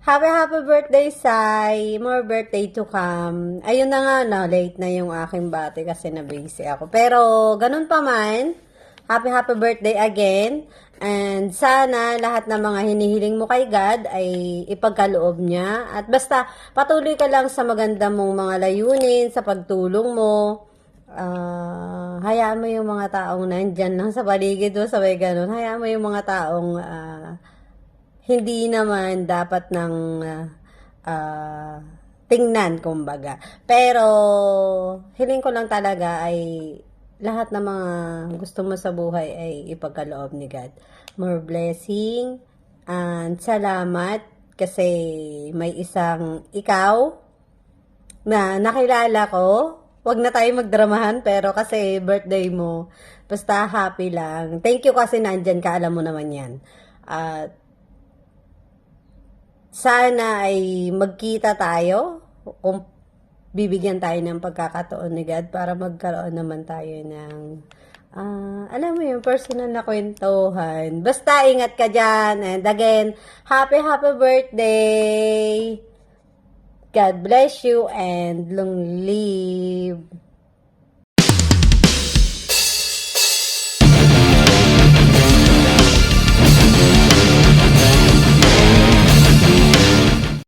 Happy birthday, Sai. More birthday to come. Ayun na nga, no, late na yung aking bati kasi na-busy ako. Pero, ganun pa man, happy birthday again. And sana lahat ng mga hinihiling mo kay God ay ipagkaloob niya. At basta, patuloy ka lang sa maganda mong mga layunin, sa pagtulong mo. Hayaan mo yung mga taong nandyan lang sa paligid mo, sabay ganun. Hayaan mo yung mga taong hindi naman dapat ng tingnan, kumbaga. Pero, hiling ko lang talaga ay lahat ng mga gusto mo sa buhay ay ipagkaloob ni God. More blessing and salamat kasi may isang ikaw na nakilala ko. Wag na tayo magdramahan pero kasi birthday mo. Basta happy lang. Thank you kasi nandyan ka, alam mo naman yan. At sana ay magkita tayo kung bibigyan tayo ng pagkakataon ni God para magkaroon naman tayo ng alam mo yung personal na kwentuhan. Basta ingat ka dyan. And again, happy birthday! God bless you and long live!